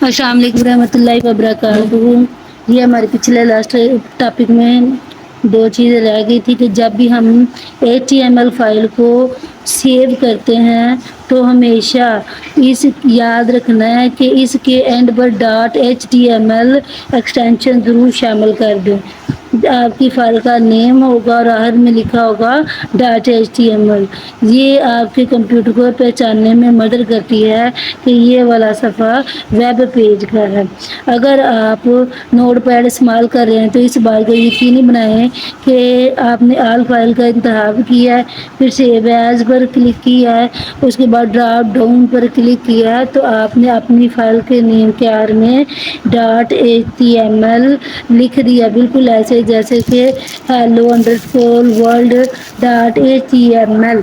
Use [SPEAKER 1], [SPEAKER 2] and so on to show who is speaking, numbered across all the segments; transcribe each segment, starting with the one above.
[SPEAKER 1] السلام علیکم ورحمۃ اللہ وبرکاتہ۔ یہ ہمارے پچھلے لاسٹ ٹاپک میں دو چیزیں رہ گئی تھی کہ جب بھی ہم HTML فائل کو سیو کرتے ہیں تو ہمیشہ اس یاد رکھنا ہے کہ اس کے اینڈ پر .html ایکسٹینشن ضرور شامل کر دیں۔ آپ کی فائل کا نیم ہوگا اور آخر میں لکھا ہوگا .html۔ یہ آپ کے کمپیوٹر کو پہچاننے میں مدد کرتی ہے کہ یہ والا صفحہ ویب پیج کا ہے۔ اگر آپ نوٹ پیڈ استعمال کر رہے ہیں تو اس بات کو یقینی بنائیں کہ آپ نے آل فائل کا انتخاب کیا ہے، پھر سیو ایز پر کلک کیا ہے، اس کے بعد ڈراپ ڈاؤن پر کلک کیا ہے تو آپ نے اپنی فائل کے نیم کے آخر میں .html لکھ دیا، بالکل ایسے جیسے کہ hello_world.html۔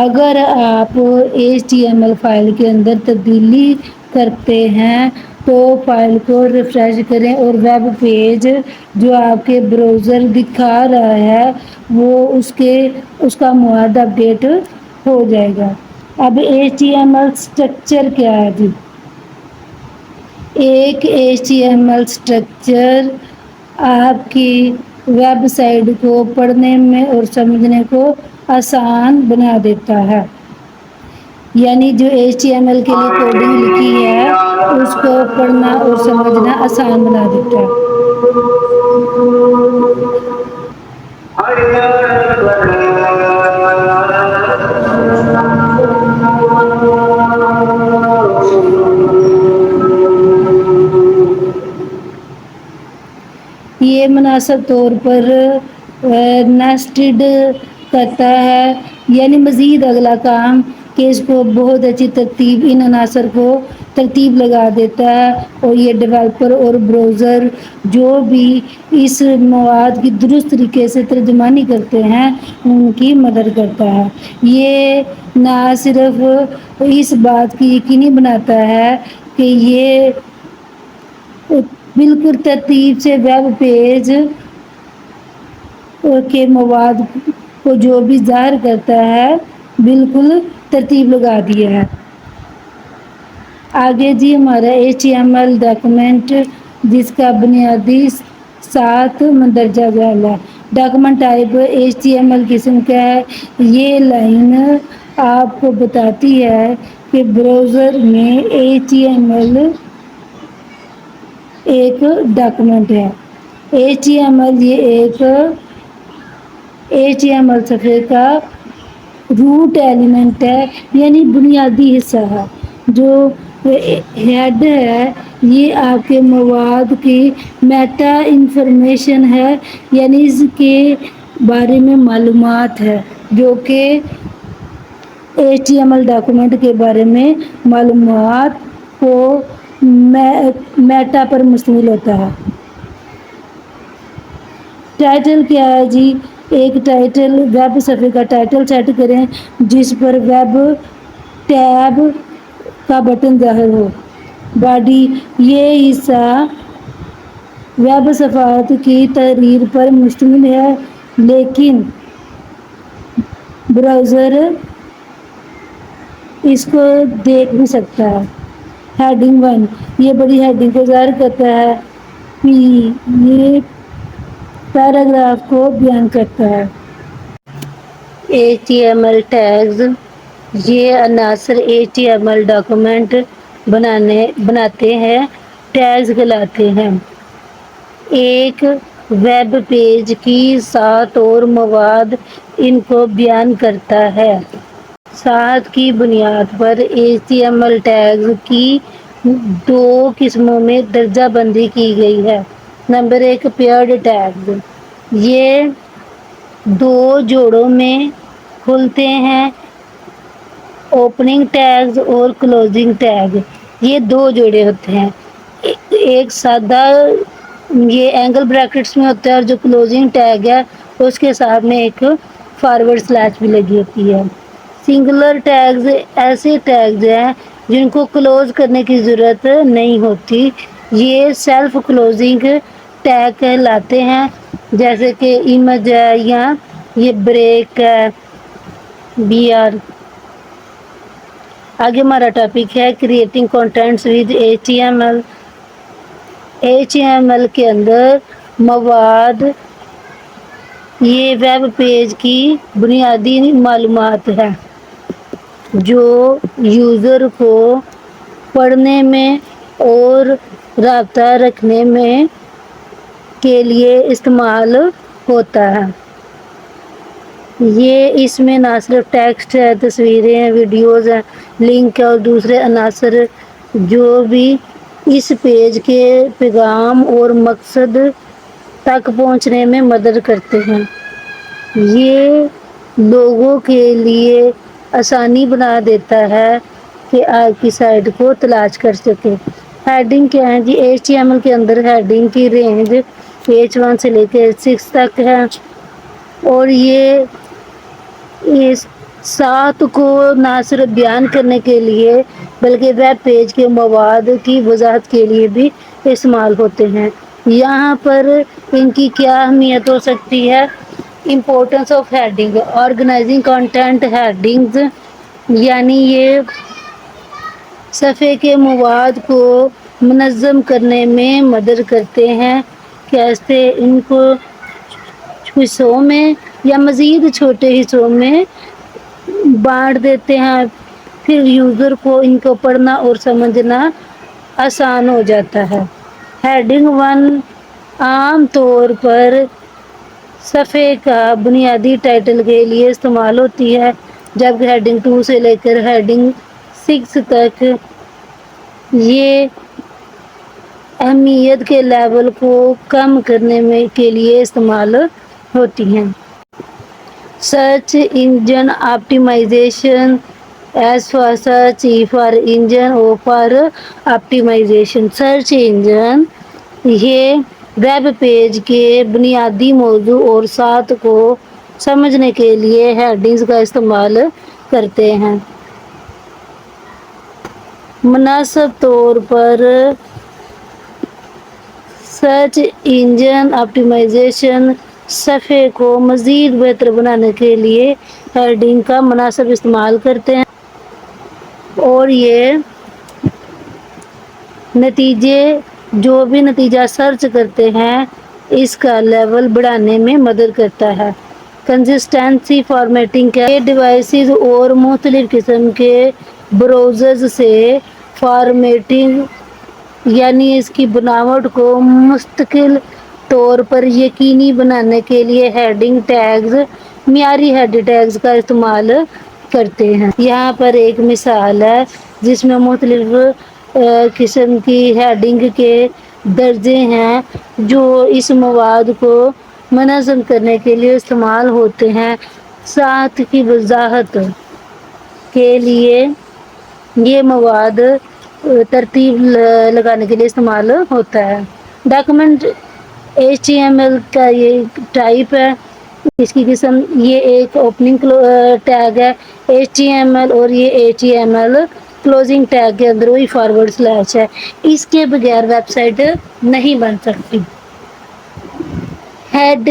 [SPEAKER 1] اگر آپ HTML فائل کے اندر تبدیلی کرتے ہیں تو فائل کو ریفریش کریں اور ویب پیج جو آپ کے براؤزر دکھا رہا ہے وہ اس کا مواد اپڈیٹ ہو جائے گا۔ اب HTML اسٹرکچر کیا ہے جی؟ ایک HTML اسٹرکچر آپ کی ویب سائٹ کو پڑھنے میں اور سمجھنے کو آسان بنا دیتا ہے، یعنی جو HTML کے لیے کوڈنگ لکھی ہے اس کو پڑھنا اور سمجھنا آسان بنا دیتا ہے۔ یہ مناسب طور پر نیسٹڈ کرتا ہے، یعنی مزید اگلا کام کہ اس کو بہت اچھی ترتیب ان عناصر کو ترتیب لگا دیتا ہے اور یہ ڈیولپر اور براؤزر جو بھی اس مواد کی درست طریقے سے ترجمانی کرتے ہیں ان کی مدد کرتا ہے۔ یہ نہ صرف اس بات کی یقینی بناتا ہے کہ یہ بالکل ترتیب سے ویب پیج کے مواد کو جو بھی ظاہر کرتا ہے بالکل ترتیب لگا دیا ہے۔ آگے جی ہمارا HTML ڈاکومنٹ جس کا بنیادی 7 مندرجہ ذیل ہے۔ ڈاکومنٹ ٹائپ HTML قسم کا ہے۔ یہ لائن آپ کو بتاتی ہے کہ براؤزر میں HTML ایک ڈاکومنٹ ہے۔ HTML یہ ایک HTML صفحے کا روٹ ایلیمنٹ ہے، یعنی بنیادی حصہ ہے۔ جو ہیڈ ہے یہ آپ کے مواد کی میٹا انفارمیشن ہے، یعنی اس کے بارے میں معلومات ہے جو کہ HTML ڈاکومنٹ کے بارے میں معلومات کو میٹا پر مشتمل ہوتا ہے۔ ٹائٹل کیا ہے جی؟ ایک ٹائٹل ویب صفحے کا ٹائٹل سیٹ کریں جس پر ویب ٹیب کا بٹن ظاہر ہو۔ باڈی یہ حصہ ویب صفحات کی تحریر پر مشتمل ہے لیکن براؤزر اس کو دیکھ بھی سکتا ہے۔ ہیڈنگ 1 یہ بڑی ہیڈنگ کو ظاہر کرتا ہے۔ P یہ پیراگراف کو بیان کرتا ہے۔ HTML ٹیگز یہ عناصر HTML ڈاکومنٹ بناتے ہیں، ٹیگز کہلاتے ہیں۔ ایک ویب پیج کی ساخت اور مواد ان کو بیان کرتا ہے۔ ساخت کی بنیاد پر HTML ٹیگز کی 2 قسموں میں درجہ بندی کی گئی ہے۔ نمبر 1 پیئرڈ ٹیگز، یہ 2 جوڑوں میں کھلتے ہیں۔ اوپننگ ٹیگز اور کلوزنگ ٹیگ، یہ 2 جوڑے ہوتے ہیں۔ ایک سادہ یہ اینگل بریکٹس میں ہوتا ہے اور جو کلوزنگ ٹیگ ہے اس کے ساتھ میں ایک فارورڈ سلیش بھی لگی ہوتی ہے۔ سنگولر ٹیگز ایسے ٹیگز ہیں جن کو کلوز کرنے کی ضرورت نہیں ہوتی، یہ سیلف کلوزنگ ٹیگ کہلاتے ہیں، جیسے کہ امیج ہے یا یہ بریک ہے BR۔ آگے ہمارا ٹاپک ہے creating contends with HTML. HTML کے اندر مواد یہ ویب پیج کی بنیادی معلومات ہے جو یوزر کو پڑھنے میں اور رابطہ رکھنے میں کے لیے استعمال ہوتا ہے. یہ اس میں نہ صرف ٹیکسٹ ہے، تصویریں ہیں، ویڈیوز ہیں، لنک اور دوسرے عناصر جو بھی اس پیج کے پیغام اور مقصد تک پہنچنے میں مدد کرتے ہیں. یہ لوگوں کے لیے آسانی بنا دیتا ہے کہ آپ کی سائٹ کو تلاش کر سکے. ہیڈنگ کیا ہے جی؟ HTML کے اندر ہیڈنگ کی رینج H1 سے لے کے H6 تک ہے اور یہ اس ساتھ کو نہ صرف بیان کرنے کے لیے بلکہ ویب پیج کے مواد کی وضاحت کے لیے بھی استعمال ہوتے ہیں. یہاں پر ان کی کیا اہمیت ہو سکتی ہے؟ Importance of heading. Organising content headings یعنی یہ صفحے کے مواد کو منظم کرنے میں مدد کرتے ہیں. کیسے؟ ان کو حصوں میں یا مزید چھوٹے حصوں میں بانٹ دیتے ہیں، پھر یوزر کو ان کو پڑھنا اور سمجھنا آسان ہو جاتا ہے. ہیڈنگ 1 عام طور پر صفحے کا بنیادی ٹائٹل کے لیے استعمال ہوتی ہے، جبکہ ہیڈنگ 2 سے لے کر ہیڈنگ 6 تک یہ اہمیت کے لیول کو کم کرنے میں کے لیے استعمال ہوتی ہیں. Search engine optimisation. S for search, E for engine, O for optimisation. Search engine یہ ویب پیج کے بنیادی موضوع اور ساتھ کو سمجھنے کے لیے ہیڈنگز کا استعمال کرتے ہیں. مناسب طور پر سرچ انجن آپٹیمائزیشن صفحے کو مزید بہتر بنانے کے لیے ہیڈنگ کا مناسب استعمال کرتے ہیں اور یہ جو بھی نتیجہ سرچ کرتے ہیں اس کا لیول بڑھانے میں مدد کرتا ہے. کنسسٹنسی فارمیٹنگ کیا ہے؟ ڈیوائسز اور مختلف قسم کے براؤزرز سے فارمیٹنگ یعنی اس کی بناوٹ کو مستقل طور پر یقینی بنانے کے لیے ہیڈنگ ٹیگز، معیاری ہیڈ ٹیگز کا استعمال کرتے ہیں. یہاں پر ایک مثال ہے جس میں مختلف قسم کی ہیڈنگ کے درجے ہیں جو اس مواد کو منظم کرنے کے لیے استعمال ہوتے ہیں. ساتھ کی وضاحت کے لیے یہ مواد ترتیب لگانے کے لیے استعمال ہوتا ہے. ڈاکومنٹ HTML کا یہ ٹائپ ہے، اس کی قسم یہ ایک اوپننگ ٹیگ ہے HTML اور یہ HTML کلوزنگ ٹیگ کے اندر وہی فارورڈ سلیش ہے. اس کے بغیر ویب سائٹ نہیں بن سکتی. ہیڈ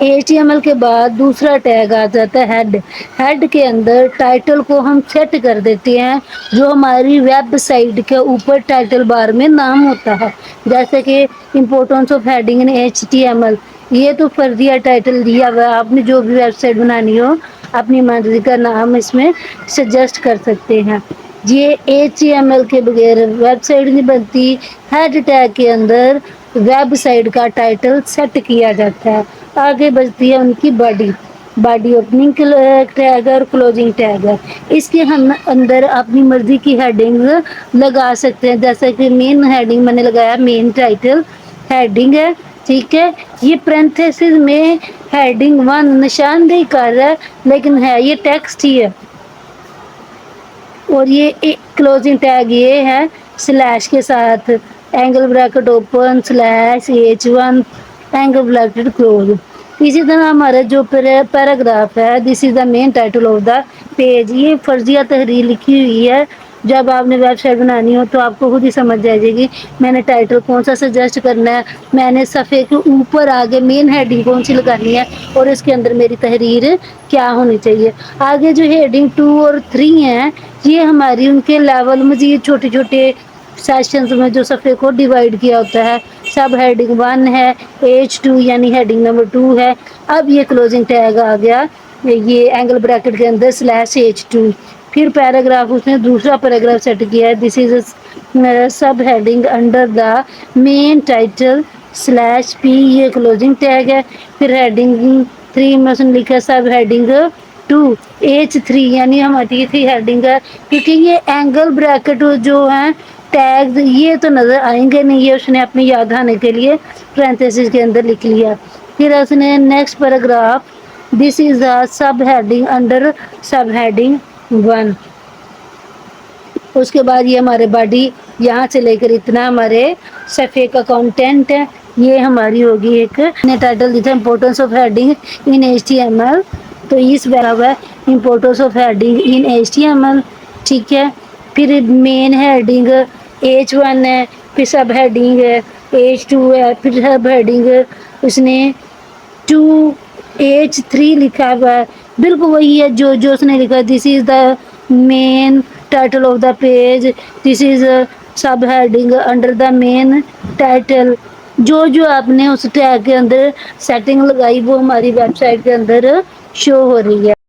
[SPEAKER 1] HTML کے بعد دوسرا ٹیگ آ جاتا ہے ہیڈ. ہیڈ کے اندر ٹائٹل کو ہم سیٹ کر دیتے ہیں جو ہماری ویب سائٹ کے اوپر ٹائٹل بار میں نام ہوتا ہے. جیسے کہ importance of heading in HTML. یہ تو فرضیہ ٹائٹل دیا ہوا ہے، آپ نے جو بھی ویب سائٹ بنانی ہو اپنی مرضی کا نام اس میں سجیسٹ کر سکتے ہیں. یہ HTML کے بغیر ویب سائٹ نہیں بنتی. ہیڈ ٹیگ کے اندر ویب سائٹ کا ٹائٹل سیٹ کیا جاتا ہے. آگے بڑھتی ہے ان کی باڈی اوپننگ ٹیگ اور کلوزنگ ٹیگ ہے. اس کے ہم اندر اپنی مرضی کی ہیڈنگ لگا سکتے ہیں، جیسے کہ مین ہیڈنگ میں نے لگایا مین ٹائٹل ہیڈنگ ہے، ٹھیک ہے. یہ پرنتھیسس میں ہیڈنگ 1 نشاندہی کر رہا ہے لیکن ہے یہ ٹیکسٹ ہی ہے. اور یہ کلوزنگ ٹیگ یہ ہے سلیش کے ساتھ angle bracket open slash H1 angle bracket close. اسی طرح ہمارا جو پیراگراف ہے this is the main title of the page. یہ فرضیہ تحریر لکھی ہوئی ہے جب آپ نے ویب سائٹ بنانی ہو تو آپ کو خود ہی سمجھ جائے گی میں نے ٹائٹل کون سا سجیسٹ کرنا ہے، میں نے صفحے کے اوپر آگے مین ہیڈنگ کون سی لگانی ہے اور اس کے اندر میری تحریر کیا ہونی چاہیے۔ آگے جو ہیڈنگ 2 اور 3 ہیں یہ ہماری ان کے لیول مزید چھوٹے چھوٹے سیشنز میں جو صفحے کو ڈیوائڈ کیا ہوتا ہے۔ سب ہیڈنگ 1 ہے، H2 یعنی ہیڈنگ نمبر 2 ہے۔ اب یہ کلوزنگ ٹیگ آ گیا یہ اینگل بریکٹ کے اندر /H2۔ پھر پیراگراف اس نے دوسرا پیراگراف سیٹ کیا ہے، this is sub heading under the main title /P، یہ کلوزنگ ٹیگ ہے۔ پھر ہیڈنگ 3 میں اس نے لکھا سب ہیڈنگ 2 H3 یعنی ہماری تھی ہیڈنگ ہے، کیونکہ یہ اینگل بریکٹ جو ہیں ٹیگ یہ تو نظر آئیں گے نہیں، یہ اس نے اپنی یاد آنے کے لیے پرینتھیسس کے اندر لکھ لیا۔ پھر اس نے next paragraph this is the sub heading under sub heading 1۔ اس کے بعد یہ ہمارے باڈی یہاں سے لے کر اتنا ہمارے صفحے کا کانٹینٹ ہے، یہ ہماری ہوگی ایک ٹائٹل دیتا ہے importance of heading in HTML، تو اس برابر ہے importance of heading in HTML، ٹھیک ہے۔ پھر مین ہیڈنگ H1 ہے، پھر سب ہیڈنگ ہے H2 ہے، پھر سب ہیڈنگ اس نے 2H3 لکھا ہوا ہے، بالکل وہی ہے جو اس نے لکھا this is the main title of the page, this is sub heading under the main title. جو آپ نے اس ٹیگ کے اندر سیٹنگ لگائی وہ ہماری ویب سائٹ کے اندر شو ہو رہی ہے۔